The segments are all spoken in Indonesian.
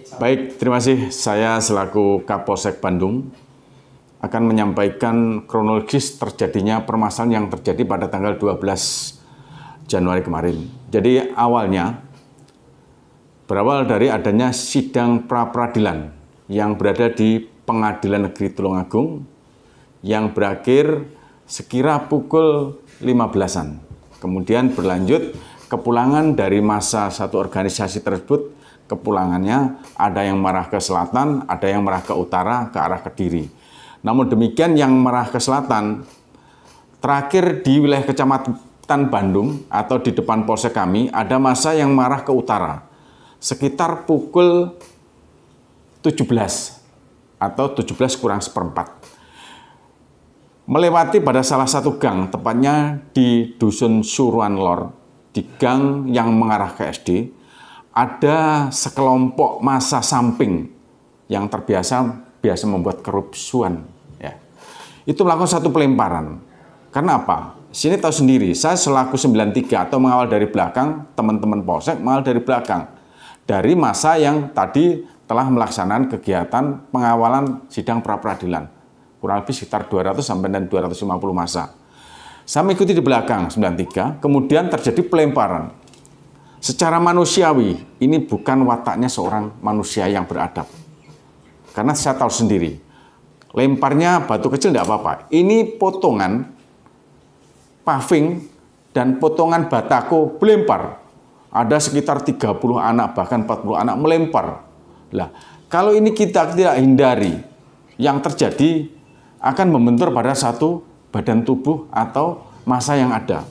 Baik, terima kasih. Saya selaku Kapolsek Bandung akan menyampaikan kronologis terjadinya permasalahan yang terjadi pada tanggal 12 Januari kemarin. Jadi awalnya berawal dari adanya sidang pra-peradilan yang berada di Pengadilan Negeri Tulungagung yang berakhir sekira pukul 15-an. Kemudian berlanjut kepulangan dari masa satu organisasi tersebut, kepulangannya ada yang mengarah ke selatan, ada yang mengarah ke utara, ke arah Kediri. Namun demikian yang mengarah ke selatan, terakhir di wilayah Kecamatan Bandung atau di depan polsek kami, ada masa yang mengarah ke utara, sekitar pukul 17 atau 17 kurang seperempat. Melewati pada salah satu gang, tepatnya di Dusun Suruhan Lor, di gang yang mengarah ke SD, ada sekelompok massa samping yang biasa membuat kerusuhan. Ya. Itu melakukan satu pelemparan. Karena apa? Sini tahu sendiri, saya selaku 93 atau mengawal dari belakang, teman-teman polsek mengawal dari belakang. Dari massa yang tadi telah melaksanakan kegiatan pengawalan sidang pra-peradilan. Kurang lebih sekitar 200 sampai 250 massa. Saya mengikuti di belakang 93, kemudian terjadi pelemparan. Secara manusiawi, ini bukan wataknya seorang manusia yang beradab. Karena saya tahu sendiri, lemparnya batu kecil tidak apa-apa. Ini potongan paving dan potongan batako melempar. Ada sekitar 30 anak, bahkan 40 anak melempar. Lah, kalau ini kita tidak hindari, yang terjadi akan membentur pada satu badan tubuh atau massa yang ada.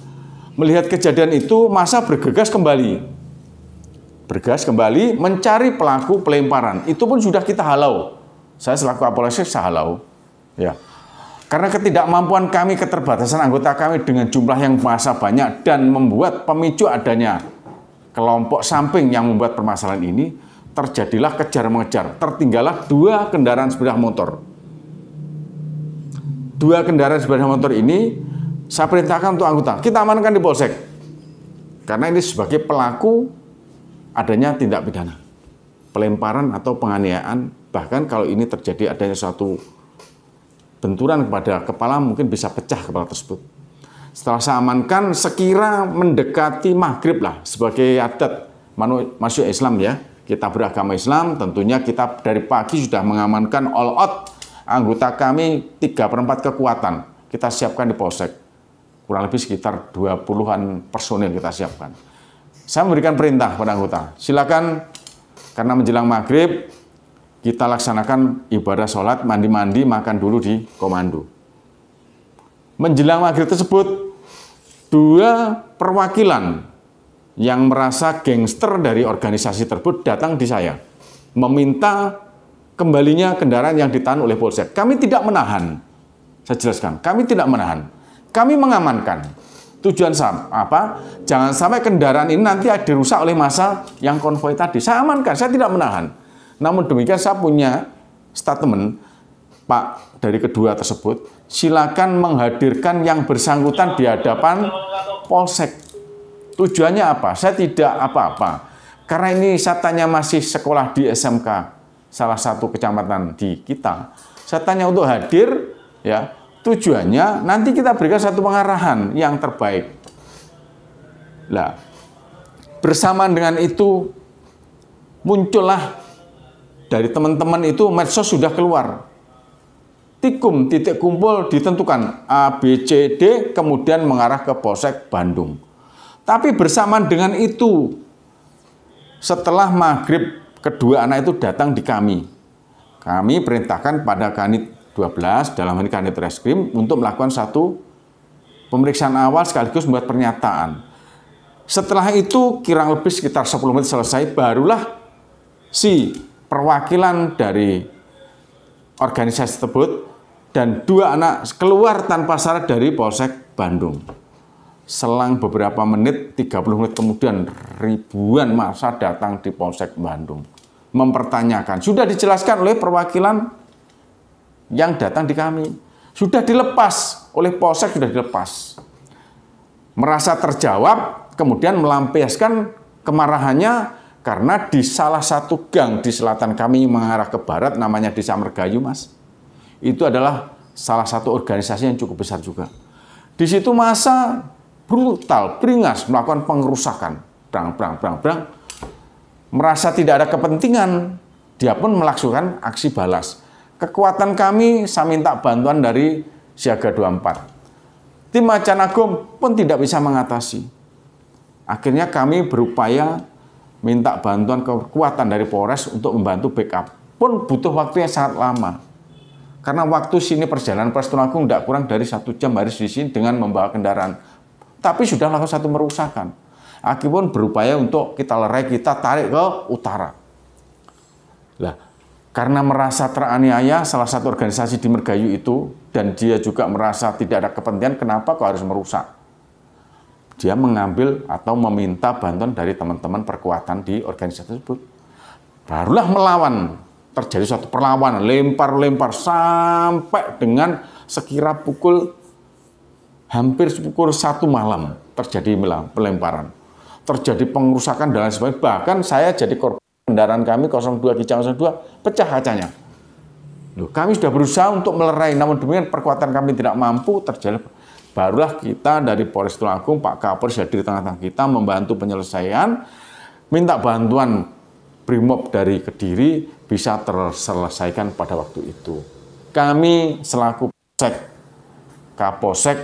Melihat kejadian itu, massa bergegas kembali. Bergegas kembali mencari pelaku pelemparan. Itu pun sudah kita halau. Saya selaku Kapolsek saya halau. Ya. Karena ketidakmampuan kami, keterbatasan anggota kami dengan jumlah yang massa banyak dan membuat pemicu adanya kelompok samping yang membuat permasalahan ini, terjadilah kejar-mengejar. Tertinggallah 2 kendaraan sepeda motor. 2 kendaraan sepeda motor ini saya perintahkan untuk anggota, kita amankan di polsek. Karena ini sebagai pelaku adanya tindak pidana. Pelemparan atau penganiayaan, bahkan kalau ini terjadi adanya suatu benturan kepada kepala, mungkin bisa pecah kepala tersebut. Setelah saya amankan, sekira mendekati maghrib lah, sebagai adat manusia Islam ya. Kita beragama Islam, tentunya kita dari pagi sudah mengamankan all out. Anggota kami 3/4 kekuatan kita siapkan di polsek. Kurang lebih sekitar 20-an personil kita siapkan. Saya memberikan perintah pada anggota, silakan karena menjelang maghrib kita laksanakan ibadah sholat, mandi-mandi, makan dulu di komando. Menjelang maghrib tersebut, 2 perwakilan yang merasa gangster dari organisasi tersebut datang di saya, meminta kembalinya kendaraan yang ditahan oleh polsek. Kami tidak menahan. Saya jelaskan, kami tidak menahan. Kami mengamankan. Tujuan apa? Jangan sampai kendaraan ini nanti dirusak oleh massa yang konvoi tadi. Saya amankan, saya tidak menahan. Namun demikian saya punya statement, Pak, dari kedua tersebut, silakan menghadirkan yang bersangkutan di hadapan polsek. Tujuannya apa? Saya tidak apa-apa. Karena ini saya tanya masih sekolah di SMK. Salah satu kecamatan di kita, saya tanya untuk hadir, ya tujuannya nanti kita berikan satu pengarahan yang terbaik. Lah, bersamaan dengan itu muncullah dari teman-teman itu medsos sudah keluar. Tikum, titik kumpul ditentukan A, B, C, D, kemudian mengarah ke Polsek Bandung. Tapi bersamaan dengan itu, setelah maghrib, kedua anak itu datang di kami. Kami perintahkan pada Kanit 12, dalam hal ini Kanit Reskrim, untuk melakukan satu pemeriksaan awal sekaligus membuat pernyataan. Setelah itu, kira lebih sekitar 10 menit selesai, barulah si perwakilan dari organisasi tersebut dan 2 anak keluar tanpa syarat dari Polsek Bandung. Selang beberapa menit, 30 menit kemudian, ribuan massa datang di Polsek Bandung. Mempertanyakan, sudah dijelaskan oleh perwakilan yang datang di kami. Sudah dilepas, oleh Polsek sudah dilepas. Merasa terjawab, kemudian melampiaskan kemarahannya Karena di salah satu gang di selatan kami mengarah ke barat, namanya Desa Mergayu, Mas. Itu adalah salah satu organisasi yang cukup besar juga. Di situ massa brutal, beringas melakukan pengerusakan. Brang. Merasa tidak ada kepentingan, dia pun melakukan aksi balas. Kekuatan kami, saya minta bantuan dari Siaga 24. Tim Macan Agung pun tidak bisa mengatasi. Akhirnya kami berupaya minta bantuan kekuatan dari Polres untuk membantu backup. Pun butuh waktu yang sangat lama. Karena waktu sini perjalanan Polres Tulungagung tidak kurang dari 1 jam harus di sini dengan membawa kendaraan. Tapi sudah melakukan satu merusakan. Aki pun berupaya untuk kita lerai, kita tarik ke utara. Nah, karena merasa teraniaya salah satu organisasi di Mergayu itu, dan dia juga merasa tidak ada kepentingan, kenapa kok harus merusak? Dia mengambil atau meminta bantuan dari teman-teman perkuatan di organisasi tersebut. Barulah melawan. Terjadi suatu perlawanan, lempar-lempar sampai dengan sekira hampir pukul 1 malam terjadi pelemparan. Terjadi pengerusakan dan lain sebagainya. Bahkan saya jadi korban kendaraan kami 02 Kijang 02 pecah kacanya. Loh, kami sudah berusaha untuk melerai, namun demikian perkuatan kami tidak mampu terjadi. Barulah kita dari Polres Tulungagung, Pak Kapolres hadir di tengah-tengah kita membantu penyelesaian, minta bantuan Brimob dari Kediri bisa terselesaikan pada waktu itu. Kami selaku Kapolsek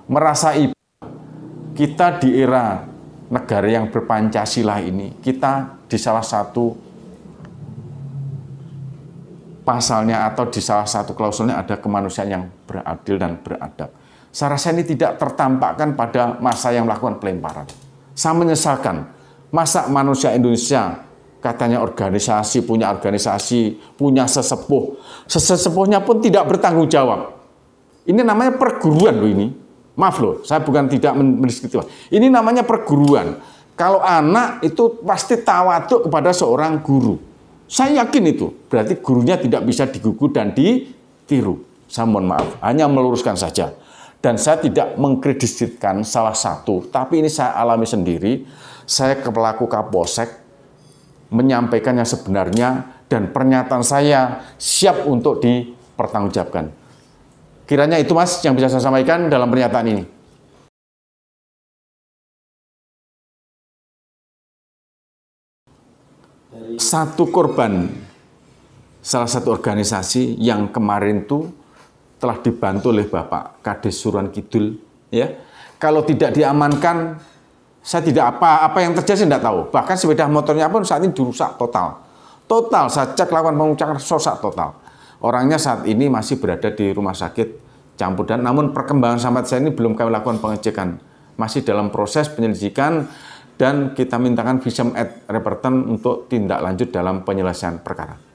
merasa iba kita di era negara yang berpancasila ini, kita di salah satu pasalnya atau di salah satu klausulnya ada kemanusiaan yang beradil dan beradab. Saya rasa ini tidak tertampakkan pada masa yang melakukan pelemparan. Saya menyesalkan, masa manusia Indonesia katanya organisasi, punya sesepuh. Sesepuhnya pun tidak bertanggung jawab. Ini namanya perguruan loh ini. Maaf loh, saya bukan tidak mendiskusikan. Ini namanya perguruan. Kalau anak itu pasti tawaduk kepada seorang guru. Saya yakin itu. Berarti gurunya tidak bisa digugu dan ditiru. Saya mohon maaf, hanya meluruskan saja. Dan saya tidak mengkreditkan salah satu, tapi ini saya alami sendiri. Saya ke pelaku Kapolsek menyampaikan yang sebenarnya dan pernyataan saya siap untuk dipertanggungjawabkan. Kiranya itu Mas yang bisa saya sampaikan dalam pernyataan ini. Satu korban salah satu organisasi yang kemarin itu telah dibantu oleh Bapak Kades Suruhan Kidul, ya. Kalau tidak diamankan, saya tidak apa yang terjadi saya tidak tahu. Bahkan sepeda motornya pun saat ini dirusak total. Total, saya cek lakukan pengucapan rusak total. Orangnya saat ini masih berada di rumah sakit Campudan, namun perkembangan sampai saat ini belum kami lakukan pengecekan. Masih dalam proses penyelidikan dan kita mintakan visum et repertum untuk tindak lanjut dalam penyelesaian perkara.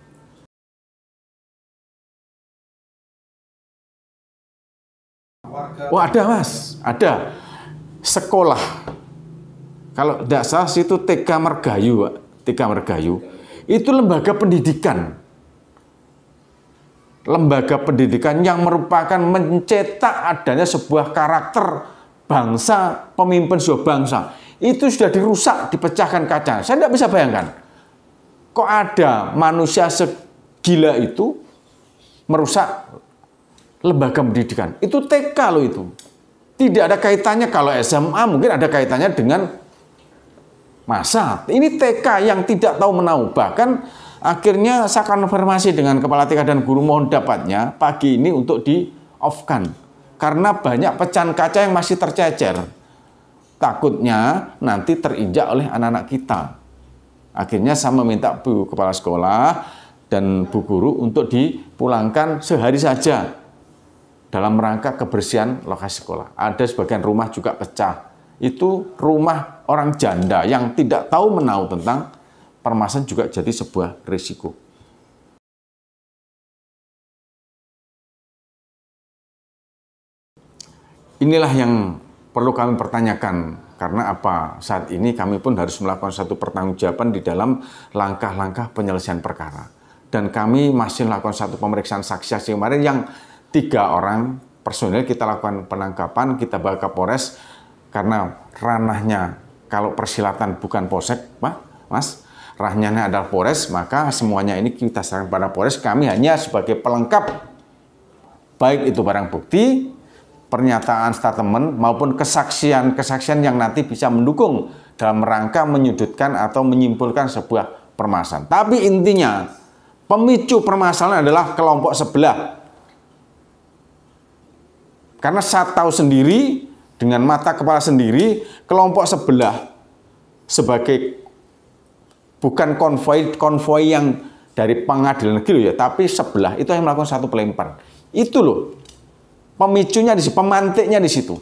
Oh ada Mas, ada. Sekolah. Kalau tidak salah situ TK Mergayu, itu lembaga pendidikan. Lembaga pendidikan yang merupakan mencetak adanya sebuah karakter bangsa, pemimpin sebuah bangsa. Itu sudah dirusak, dipecahkan kaca. Saya tidak bisa bayangkan. Kok ada manusia segila itu merusak lembaga pendidikan? Itu TK loh itu. Tidak ada kaitannya, kalau SMA mungkin ada kaitannya dengan masa. Ini TK yang tidak tahu menau. Bahkan akhirnya saya konfirmasi dengan Kepala TK dan guru, mohon dapatnya pagi ini untuk di-off-kan. Karena banyak pecahan kaca yang masih tercecer. Takutnya nanti terinjak oleh anak-anak kita. Akhirnya saya meminta Bu Kepala Sekolah dan Bu Guru untuk dipulangkan sehari saja dalam rangka kebersihan lokasi sekolah. Ada sebagian rumah juga pecah. Itu rumah orang janda yang tidak tahu menau tentang permasalahan juga jadi sebuah risiko. Inilah yang perlu kami pertanyakan. Karena apa? Saat ini kami pun harus melakukan satu pertanggungjawaban di dalam langkah-langkah penyelesaian perkara. Dan kami masih melakukan satu pemeriksaan saksi-saksi kemarin yang 3 orang personil kita lakukan penangkapan, kita bawa ke Polres karena ranahnya kalau persilatan bukan Polsek, Mas, ranahnya adalah Polres, maka semuanya ini kita serahkan pada Polres. Kami hanya sebagai pelengkap, baik itu barang bukti, pernyataan statement, maupun kesaksian-kesaksian yang nanti bisa mendukung dalam rangka menyudutkan atau menyimpulkan sebuah permasalahan. Tapi intinya, pemicu permasalahan adalah kelompok sebelah. Karena saya tahu sendiri, dengan mata kepala sendiri, kelompok sebelah sebagai bukan konvoi yang dari pengadilan negeri ya, tapi sebelah itu yang melakukan satu pelempar. Itu loh, pemicunya di situ, pemantiknya di situ.